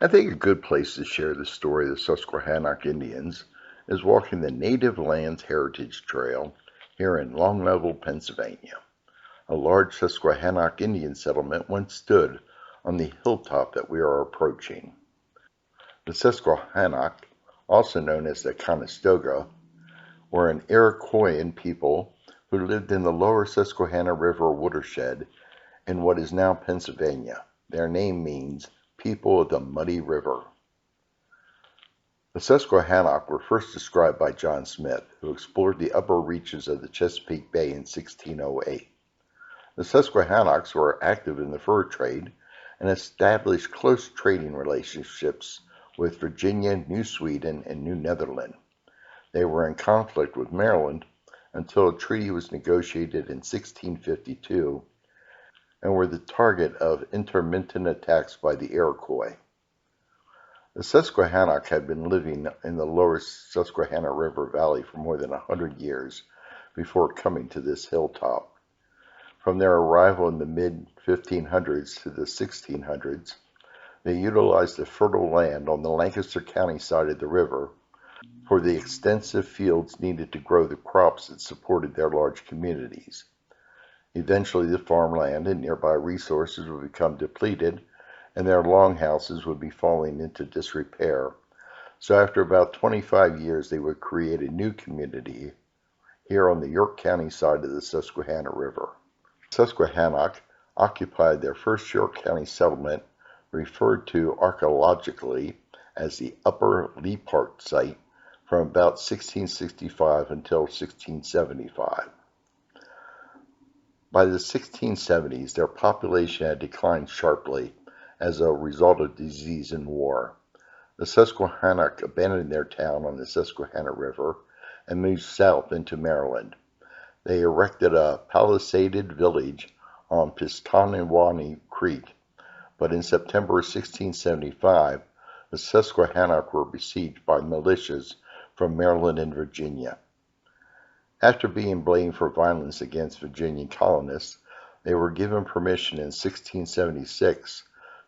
I think a good place to share the story of the Susquehannock Indians is walking the Native Lands Heritage Trail here in Long Level, Pennsylvania. A large Susquehannock Indian settlement once stood on the hilltop that we are approaching. The Susquehannock, also known as the Conestoga, were an Iroquoian people who lived in the lower Susquehanna River watershed in what is now Pennsylvania. Their name means people of the muddy river. The Susquehannock were first described by John Smith, who explored the upper reaches of the Chesapeake Bay in 1608. The Susquehannocks were active in the fur trade and established close trading relationships with Virginia, New Sweden, and New Netherland. They were in conflict with Maryland until a treaty was negotiated in 1652 and were the target of intermittent attacks by the Iroquois. The Susquehannock had been living in the lower Susquehanna River Valley for more than 100 years before coming to this hilltop. From their arrival in the mid-1500s to the 1600s, they utilized the fertile land on the Lancaster County side of the river for the extensive fields needed to grow the crops that supported their large communities. Eventually, the farmland and nearby resources would become depleted, and their longhouses would be falling into disrepair. So after about 25 years, they would create a new community here on the York County side of the Susquehanna River. Susquehannock occupied their first York County settlement, referred to archaeologically as the Upper Leapart site, from about 1665 until 1675. By the 1670s, their population had declined sharply as a result of disease and war. The Susquehannock abandoned their town on the Susquehanna River and moved south into Maryland. They erected a palisaded village on Piscataway Creek, but in September 1675, the Susquehannock were besieged by militias from Maryland and Virginia. After being blamed for violence against Virginian colonists, they were given permission in 1676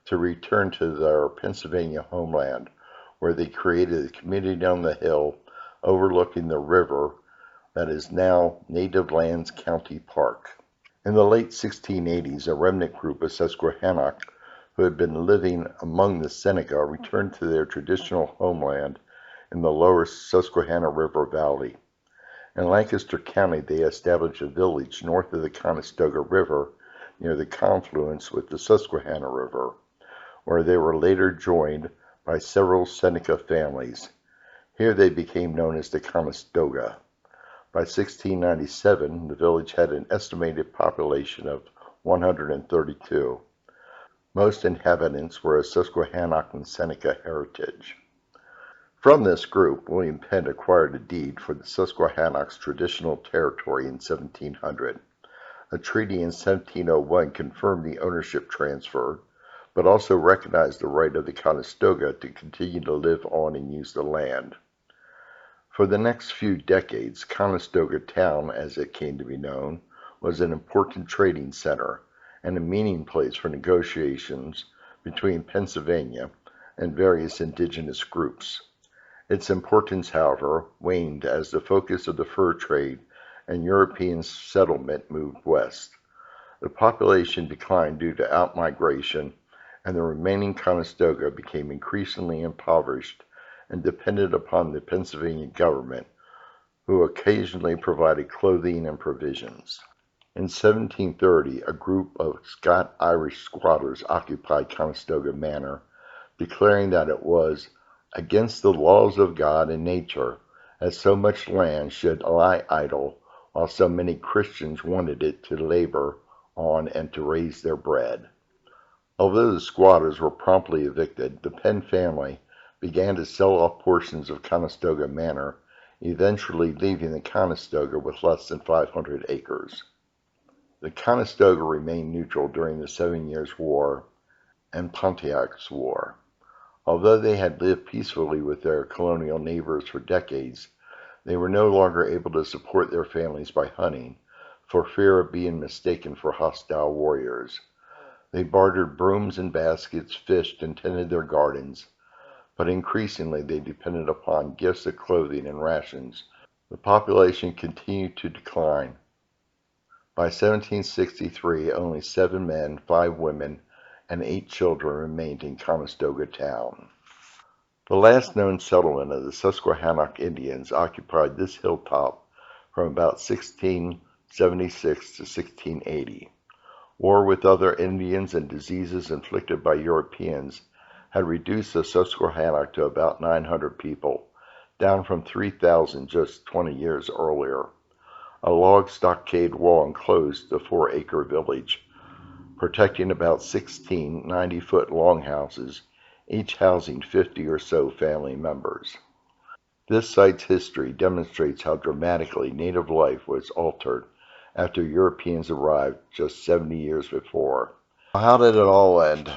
to return to their Pennsylvania homeland, where they created a community on the hill overlooking the river that is now Native Lands County Park. In the late 1680s, a remnant group of Susquehannock who had been living among the Seneca returned to their traditional homeland in the lower Susquehanna River Valley. In Lancaster County, they established a village north of the Conestoga River near the confluence with the Susquehanna River, where they were later joined by several Seneca families. Here they became known as the Conestoga. By 1697, the village had an estimated population of 132. Most inhabitants were of Susquehannock and Seneca heritage. From this group, William Penn acquired a deed for the Susquehannocks' traditional territory in 1700. A treaty in 1701 confirmed the ownership transfer, but also recognized the right of the Conestoga to continue to live on and use the land. For the next few decades, Conestoga Town, as it came to be known, was an important trading center and a meeting place for negotiations between Pennsylvania and various indigenous groups. Its importance, however, waned as the focus of the fur trade and European settlement moved west. The population declined due to outmigration, and the remaining Conestoga became increasingly impoverished and depended upon the Pennsylvania government, who occasionally provided clothing and provisions. In 1730, a group of Scotch-Irish squatters occupied Conestoga Manor, declaring that it was against the laws of God and nature, as so much land should lie idle, while so many Christians wanted it to labor on and to raise their bread. Although the squatters were promptly evicted, the Penn family began to sell off portions of Conestoga Manor, eventually leaving the Conestoga with less than 500 acres. The Conestoga remained neutral during the 7 Years' War and Pontiac's War. Although they had lived peacefully with their colonial neighbors for decades, they were no longer able to support their families by hunting, for fear of being mistaken for hostile warriors. They bartered brooms and baskets, fished, and tended their gardens, but increasingly they depended upon gifts of clothing and rations. The population continued to decline. By 1763, only 7 men, 5 women, and 8 children remained in Conestoga town. The last known settlement of the Susquehannock Indians occupied this hilltop from about 1676 to 1680. War with other Indians and diseases inflicted by Europeans had reduced the Susquehannock to about 900 people, down from 3,000 just 20 years earlier. A log stockade wall enclosed the 4-acre village, protecting about 16 90-foot longhouses, each housing 50 or so family members. This site's history demonstrates how dramatically native life was altered after Europeans arrived just 70 years before. How did it all end?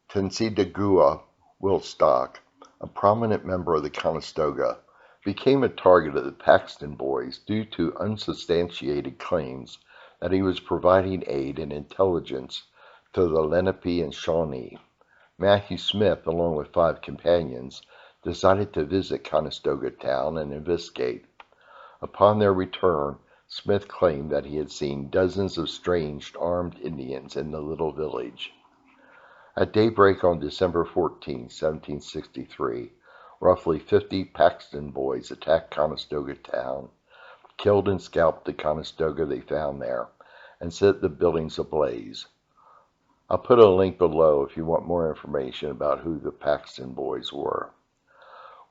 Tensidagua Wilstock, a prominent member of the Conestoga, became a target of the Paxton Boys due to unsubstantiated claims that he was providing aid and intelligence to the Lenape and Shawnee. Matthew Smith, along with 5 companions, decided to visit Conestoga town and investigate. Upon their return, Smith claimed that he had seen dozens of strange armed Indians in the little village. At daybreak on December 14, 1763, roughly 50 Paxton Boys attacked Conestoga town, killed and scalped the Conestoga they found there, and set the buildings ablaze. I'll put a link below if you want more information about who the Paxton Boys were.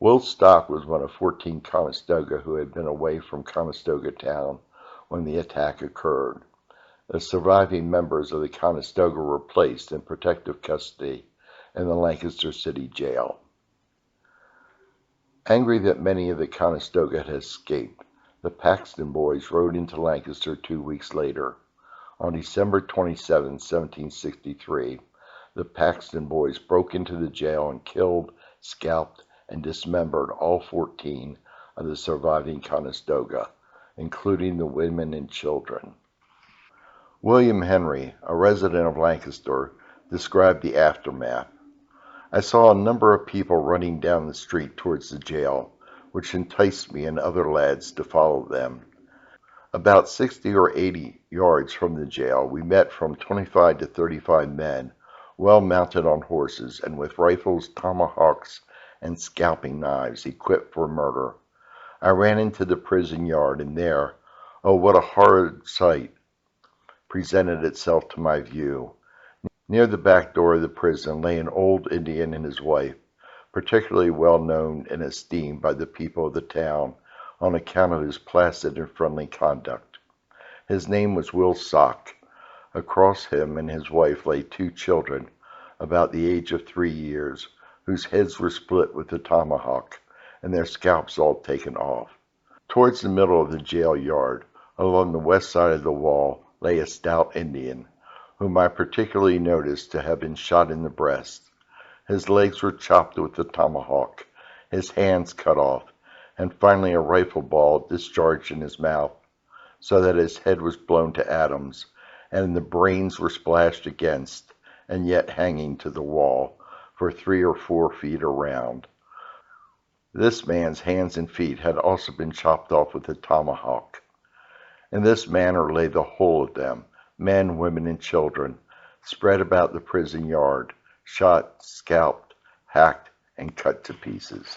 Will Stock was one of 14 Conestoga who had been away from Conestoga town when the attack occurred. The surviving members of the Conestoga were placed in protective custody in the Lancaster City Jail. Angry that many of the Conestoga had escaped, the Paxton Boys rode into Lancaster 2 weeks later. On December 27, 1763, the Paxton Boys broke into the jail and killed, scalped, and dismembered all 14 of the surviving Conestoga, including the women and children. William Henry, a resident of Lancaster, described the aftermath. I saw a number of people running down the street towards the jail, which enticed me and other lads to follow them. About 60 or 80 yards from the jail, we met from 25 to 35 men, well mounted on horses and with rifles, tomahawks, and scalping knives equipped for murder. I ran into the prison yard, and there, oh, what a horrid sight presented itself to my view. Near the back door of the prison lay an old Indian and his wife, particularly well known and esteemed by the people of the town on account of his placid and friendly conduct. His name was Will Stock. Across him and his wife lay 2 children, about the age of 3 years, whose heads were split with a tomahawk, and their scalps all taken off. Towards the middle of the jail yard, along the west side of the wall, lay a stout Indian, whom I particularly noticed to have been shot in the breast. His legs were chopped with a tomahawk, his hands cut off, and finally a rifle ball discharged in his mouth, so that his head was blown to atoms, and the brains were splashed against, and yet hanging to the wall, for 3 or 4 feet around. This man's hands and feet had also been chopped off with a tomahawk. In this manner lay the whole of them, men, women, and children, spread about the prison yard, shot, scalped, hacked, and cut to pieces.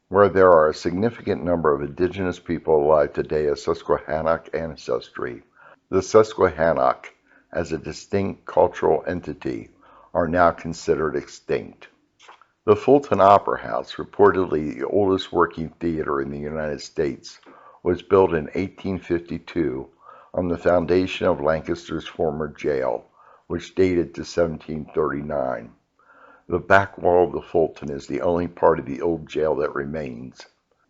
Where there are a significant number of indigenous people alive today of Susquehannock ancestry, the Susquehannock, as a distinct cultural entity, are now considered extinct. The Fulton Opera House, reportedly the oldest working theater in the United States, was built in 1852 on the foundation of Lancaster's former jail, which dated to 1739. The back wall of the Fulton is the only part of the old jail that remains.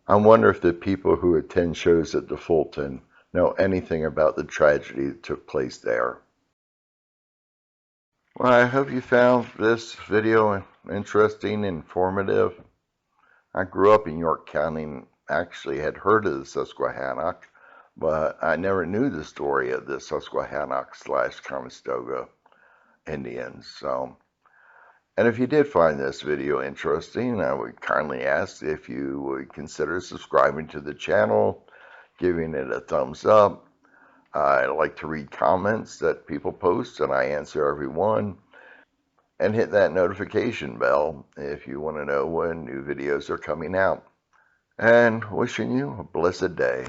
I wonder if the people who attend shows at the Fulton know anything about the tragedy that took place there. Well, I hope you found this video interesting and informative. I grew up in York County and actually had heard of the Susquehannock, but I never knew the story of the Susquehannock slash Conestoga Indians. And if you did find this video interesting, I would kindly ask if you would consider subscribing to the channel, giving it a thumbs up. I like to read comments that people post, and I answer every one. And hit that notification bell if you want to know when new videos are coming out. And wishing you a blessed day.